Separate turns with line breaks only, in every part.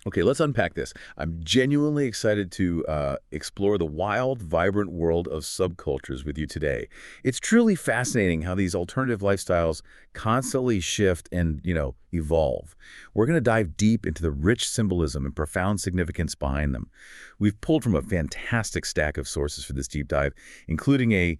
Okay, let's unpack this. I'm genuinely excited to explore the wild, vibrant world of subcultures with you today. It's truly fascinating how these alternative lifestyles constantly shift and, evolve. We're going to dive deep into the rich symbolism and profound significance behind them. We've pulled from a fantastic stack of sources for this deep dive, including a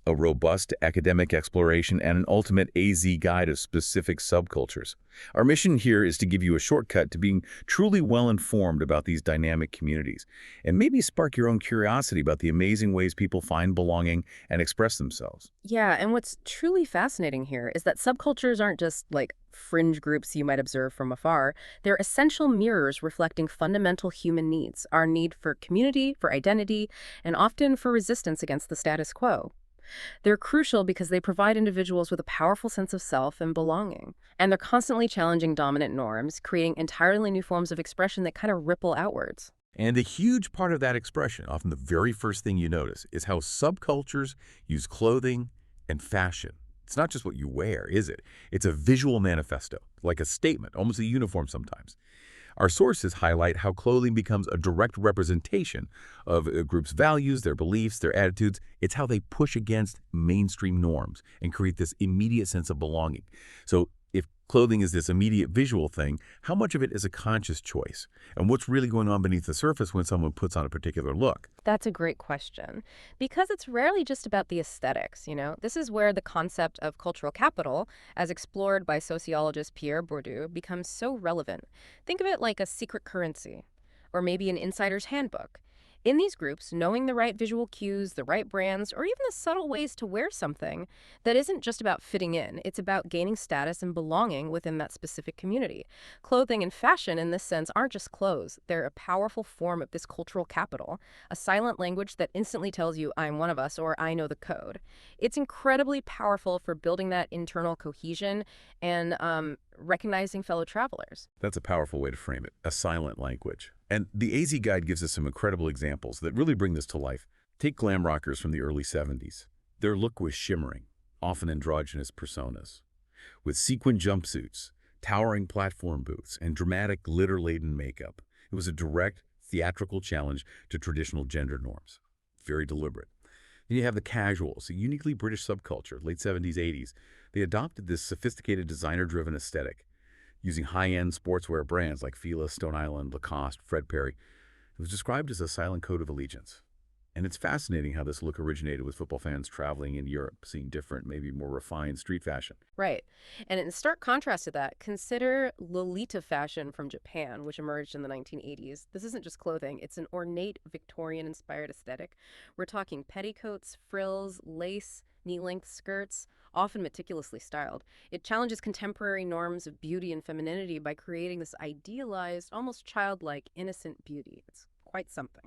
robust academic exploration and an ultimate AZ guide of specific subcultures. Our mission here is to give you a shortcut to being truly well-informed about these dynamic communities, and maybe spark your own curiosity about the amazing ways people find belonging and express themselves.
Yeah, and what's truly fascinating here is that subcultures aren't just like fringe groups you might observe from afar. They're essential mirrors reflecting fundamental human needs, our need for community, for identity, and often for resistance against the status quo. They're crucial because they provide individuals with a powerful sense of self and belonging. And they're constantly challenging dominant norms, creating entirely new forms of expression that kind of ripple outwards.
And a huge part of that expression, often the very first thing you notice, is how subcultures use clothing and fashion. It's not just what you wear, is it? It's a visual manifesto, like a statement, almost a uniform sometimes. Our sources highlight how clothing becomes a direct representation of a group's values, their beliefs, their attitudes. It's how they push against mainstream norms and create this immediate sense of belonging. So if clothing is this immediate visual thing, how much of it is a conscious choice? And what's really going on beneath the surface when someone puts on a particular look?
That's a great question. Because it's rarely just about the aesthetics. This is where the concept of cultural capital, as explored by sociologist Pierre Bourdieu, becomes so relevant. Think of it like a secret currency, or maybe an insider's handbook. In these groups, knowing the right visual cues, the right brands, or even the subtle ways to wear something that isn't just about fitting in, it's about gaining status and belonging within that specific community. Clothing and fashion, in this sense, aren't just clothes. They're a powerful form of this cultural capital, a silent language that instantly tells you, I'm one of us, or I know the code. It's incredibly powerful for building that internal cohesion and recognizing fellow travelers.
That's a powerful way to frame it, a silent language. And the AZ Guide gives us some incredible examples that really bring this to life. Take glam rockers from the early 70s. Their look was shimmering, often androgynous personas, with sequin jumpsuits, towering platform booths, and dramatic glitter-laden makeup. It was a direct, theatrical challenge to traditional gender norms. Very deliberate. Then you have the casuals, a uniquely British subculture, late 70s, 80s. They adopted this sophisticated designer-driven aesthetic, using high-end sportswear brands like Fila, Stone Island, Lacoste, Fred Perry. It was described as a silent code of allegiance. And it's fascinating how this look originated with football fans traveling in Europe, seeing different, maybe more refined street fashion.
Right. And in stark contrast to that, consider Lolita fashion from Japan, which emerged in the 1980s. This isn't just clothing, it's an ornate Victorian-inspired aesthetic. We're talking petticoats, frills, lace, knee-length skirts, often meticulously styled. It challenges contemporary norms of beauty and femininity by creating this idealized, almost childlike, innocent beauty. It's quite something.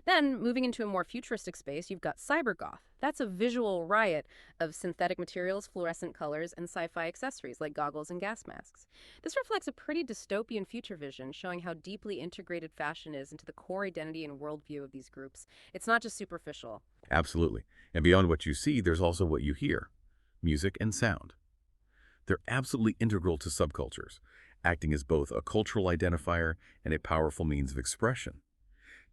Then, moving into a more futuristic space, you've got cybergoth. That's a visual riot of synthetic materials, fluorescent colors, and sci-fi accessories like goggles and gas masks. This reflects a pretty dystopian future vision, showing how deeply integrated fashion is into the core identity and worldview of these groups. It's not just superficial.
Absolutely. And beyond what you see, there's also what you hear. Music and sound. They're absolutely integral to subcultures, acting as both a cultural identifier and a powerful means of expression.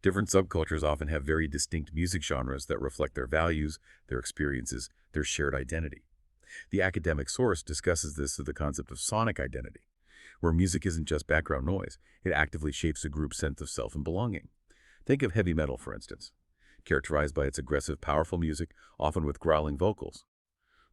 Different subcultures often have very distinct music genres that reflect their values, their experiences, their shared identity. The academic source discusses this through the concept of sonic identity, where music isn't just background noise, it actively shapes a group's sense of self and belonging. Think of heavy metal, for instance, characterized by its aggressive, powerful music, often with growling vocals.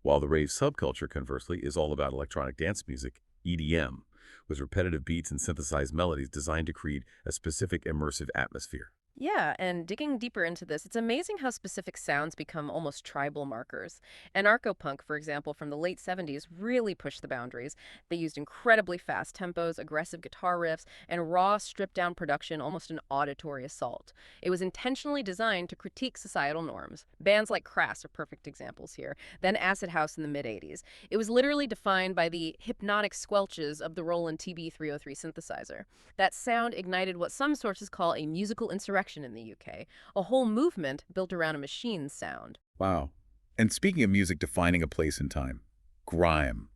While the rave subculture, conversely, is all about electronic dance music, EDM, with repetitive beats and synthesized melodies designed to create a specific immersive atmosphere.
Yeah, and digging deeper into this, it's amazing how specific sounds become almost tribal markers. Anarcho-punk, for example, from the late 70s, really pushed the boundaries. They used incredibly fast tempos, aggressive guitar riffs, and raw, stripped-down production, almost an auditory assault. It was intentionally designed to critique societal norms. Bands like Crass are perfect examples here. Then Acid House in the mid-80s. It was literally defined by the hypnotic squelches of the Roland TB-303 synthesizer. That sound ignited what some sources call a musical insurrection in the UK, a whole movement built around a machine's sound.
Wow. And speaking of music defining a place in time, grime.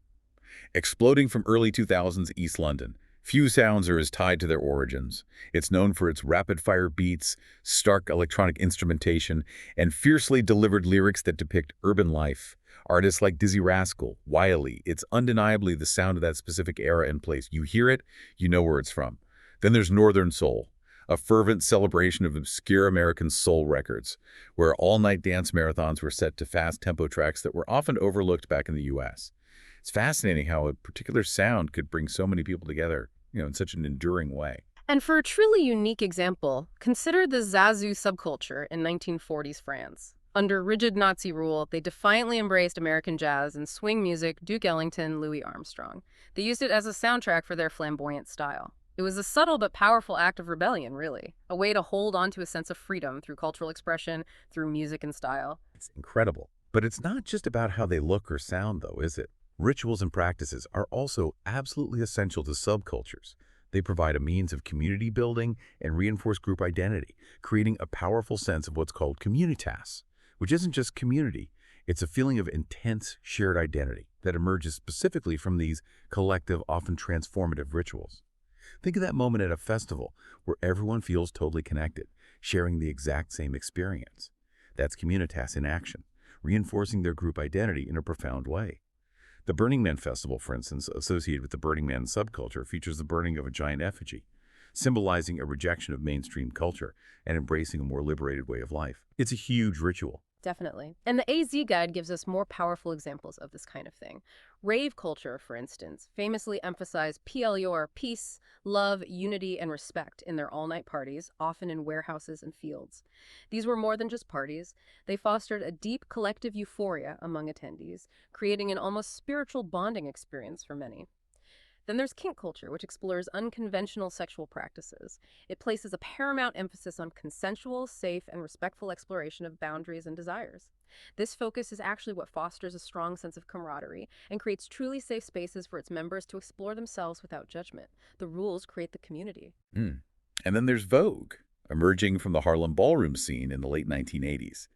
Exploding from early 2000s East London, Few sounds are as tied to their origins. It's known for its rapid-fire beats, stark electronic instrumentation, and fiercely delivered lyrics that depict urban life. Artists like Dizzy Rascal, Wiley, it's undeniably the sound of that specific era and place. You hear it, you know where it's from. Then there's Northern Soul, a fervent celebration of obscure American soul records, where all-night dance marathons were set to fast-tempo tracks that were often overlooked back in the U.S. It's fascinating how a particular sound could bring so many people together, in such an enduring way.
And for a truly unique example, consider the Zazu subculture in 1940s France. Under rigid Nazi rule, they defiantly embraced American jazz and swing music, Duke Ellington, Louis Armstrong. They used it as a soundtrack for their flamboyant style. It was a subtle but powerful act of rebellion, really. A way to hold on to a sense of freedom through cultural expression, through music and style.
It's incredible. But it's not just about how they look or sound, though, is it? Rituals and practices are also absolutely essential to subcultures. They provide a means of community building and reinforce group identity, creating a powerful sense of what's called communitas, which isn't just community. It's a feeling of intense shared identity that emerges specifically from these collective, often transformative rituals. Think of that moment at a festival where everyone feels totally connected, sharing the exact same experience. That's communitas in action, reinforcing their group identity in a profound way. The Burning Man Festival, for instance, associated with the Burning Man subculture, features the burning of a giant effigy, symbolizing a rejection of mainstream culture and embracing a more liberated way of life. It's a huge ritual.
Definitely. And the AZ Guide gives us more powerful examples of this kind of thing. Rave culture, for instance, famously emphasized PLUR, peace, love, unity, and respect in their all-night parties, often in warehouses and fields. These were more than just parties. They fostered a deep collective euphoria among attendees, creating an almost spiritual bonding experience for many. Then there's kink culture, which explores unconventional sexual practices. It places a paramount emphasis on consensual, safe, and respectful exploration of boundaries and desires. This focus is actually what fosters a strong sense of camaraderie and creates truly safe spaces for its members to explore themselves without judgment. The rules create the community.
And then there's Vogue, emerging from the Harlem ballroom scene in the late 1980s.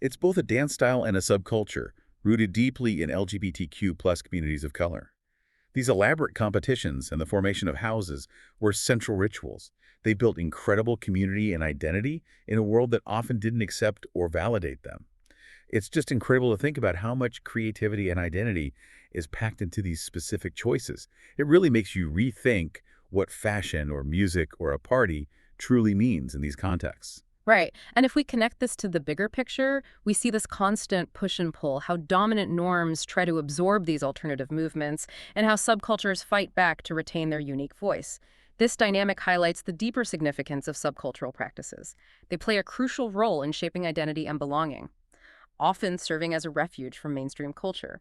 It's both a dance style and a subculture, rooted deeply in LGBTQ+ communities of color. These elaborate competitions and the formation of houses were central rituals. They built incredible community and identity in a world that often didn't accept or validate them. It's just incredible to think about how much creativity and identity is packed into these specific choices. It really makes you rethink what fashion or music or a party truly means in these contexts.
Right. And if we connect this to the bigger picture, we see this constant push and pull, how dominant norms try to absorb these alternative movements, and how subcultures fight back to retain their unique voice. This dynamic highlights the deeper significance of subcultural practices. They play a crucial role in shaping identity and belonging, often serving as a refuge from mainstream culture.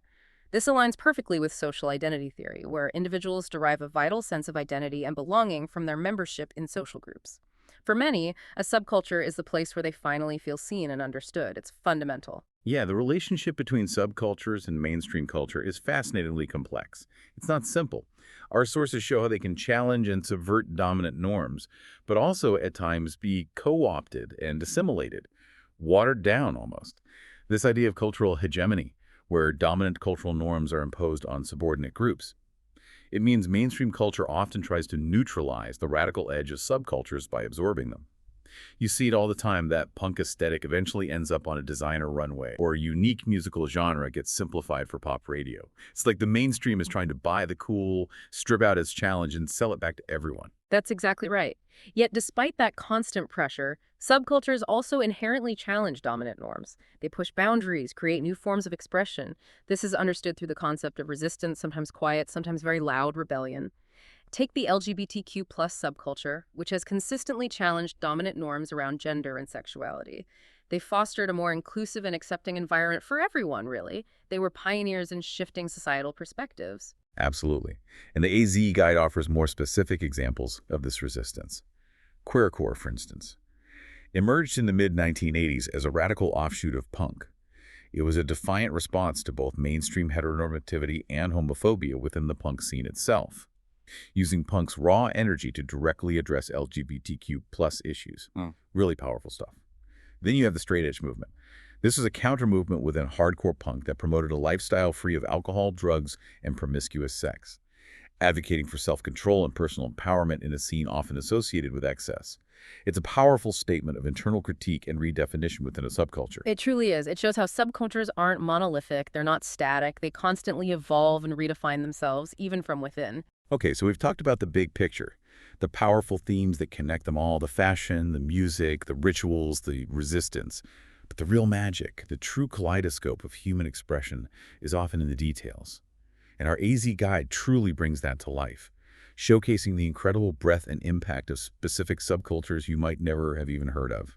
This aligns perfectly with social identity theory, where individuals derive a vital sense of identity and belonging from their membership in social groups. For many, a subculture is the place where they finally feel seen and understood. It's fundamental.
Yeah, the relationship between subcultures and mainstream culture is fascinatingly complex. It's not simple. Our sources show how they can challenge and subvert dominant norms, but also at times be co-opted and assimilated, watered down almost. This idea of cultural hegemony, where dominant cultural norms are imposed on subordinate groups. It means mainstream culture often tries to neutralize the radical edge of subcultures by absorbing them. You see it all the time that punk aesthetic eventually ends up on a designer runway, or a unique musical genre gets simplified for pop radio. It's like the mainstream is trying to buy the cool, strip out its challenge, and sell it back to everyone.
That's exactly right. Yet despite that constant pressure, subcultures also inherently challenge dominant norms. They push boundaries, create new forms of expression. This is understood through the concept of resistance, sometimes quiet, sometimes very loud rebellion. Take the LGBTQ+ subculture, which has consistently challenged dominant norms around gender and sexuality. They fostered a more inclusive and accepting environment for everyone, really. They were pioneers in shifting societal perspectives.
Absolutely. And the AZ Guide offers more specific examples of this resistance. Queercore, for instance, emerged in the mid-1980s as a radical offshoot of punk. It was a defiant response to both mainstream heteronormativity and homophobia within the punk scene itself, using punk's raw energy to directly address LGBTQ+ issues. Really powerful stuff. Then you have the straight edge movement. This is a counter-movement within hardcore punk that promoted a lifestyle free of alcohol, drugs, and promiscuous sex. advocating for self-control and personal empowerment in a scene often associated with excess. It's a powerful statement of internal critique and redefinition within a subculture.
It truly is. It shows how subcultures aren't monolithic, they're not static, they constantly evolve and redefine themselves, even from within.
Okay, so we've talked about the big picture, the powerful themes that connect them all, the fashion, the music, the rituals, the resistance. But the real magic, the true kaleidoscope of human expression, is often in the details. And our AZ guide truly brings that to life, showcasing the incredible breadth and impact of specific subcultures you might never have even heard of.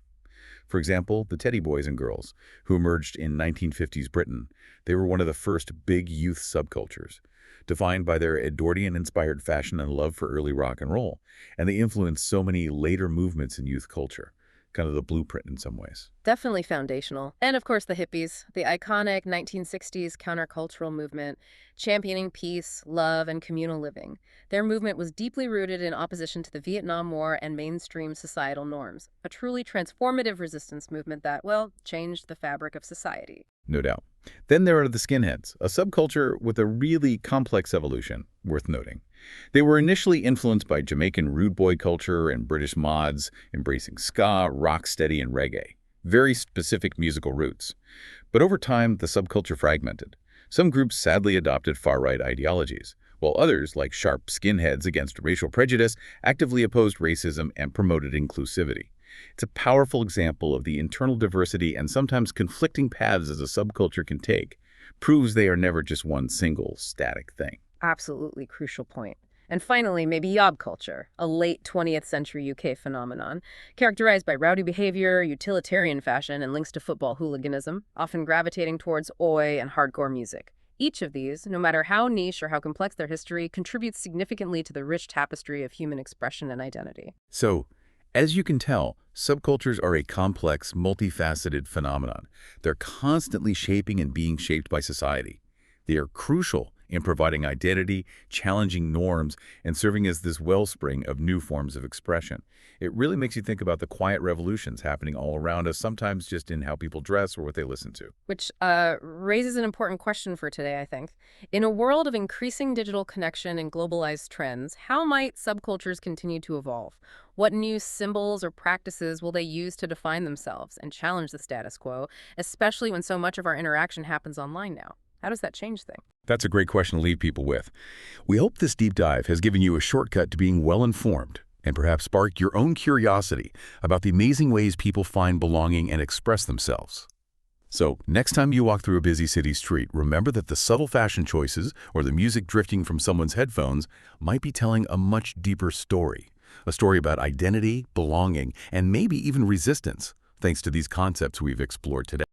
For example, the Teddy Boys and Girls, who emerged in 1950s Britain. They were one of the first big youth subcultures, defined by their Edwardian-inspired fashion and love for early rock and roll, and they influenced so many later movements in youth culture, kind of the blueprint in some ways.
Definitely foundational. And of course, the hippies, the iconic 1960s countercultural movement, championing peace, love, and communal living. Their movement was deeply rooted in opposition to the Vietnam War and mainstream societal norms, a truly transformative resistance movement that, well, changed the fabric of society.
No doubt. Then there are the skinheads, a subculture with a really complex evolution, worth noting. They were initially influenced by Jamaican rude boy culture and British mods, embracing ska, rocksteady, and reggae. Very specific musical roots. But over time, the subculture fragmented. Some groups sadly adopted far-right ideologies, while others, like sharp skinheads against racial prejudice, actively opposed racism and promoted inclusivity. It's a powerful example of the internal diversity and sometimes conflicting paths as a subculture can take. Proves they are never just one single, static thing.
Absolutely crucial point. And finally, maybe yob culture, a late 20th century UK phenomenon, characterized by rowdy behavior, utilitarian fashion, and links to football hooliganism, often gravitating towards oi and hardcore music. Each of these, no matter how niche or how complex their history, contributes significantly to the rich tapestry of human expression and identity.
So, as you can tell, subcultures are a complex, multifaceted phenomenon. They're constantly shaping and being shaped by society. They are crucial in providing identity, challenging norms, and serving as this wellspring of new forms of expression. It really makes you think about the quiet revolutions happening all around us, sometimes just in how people dress or what they listen to.
Which raises an important question for today, I think. In a world of increasing digital connection and globalized trends, how might subcultures continue to evolve? What new symbols or practices will they use to define themselves and challenge the status quo, especially when so much of our interaction happens online now? How does that change things?
That's a great question to leave people with. We hope this deep dive has given you a shortcut to being well-informed and perhaps sparked your own curiosity about the amazing ways people find belonging and express themselves. So, next time you walk through a busy city street, remember that the subtle fashion choices or the music drifting from someone's headphones might be telling a much deeper story. A story about identity, belonging, and maybe even resistance, thanks to these concepts we've explored today.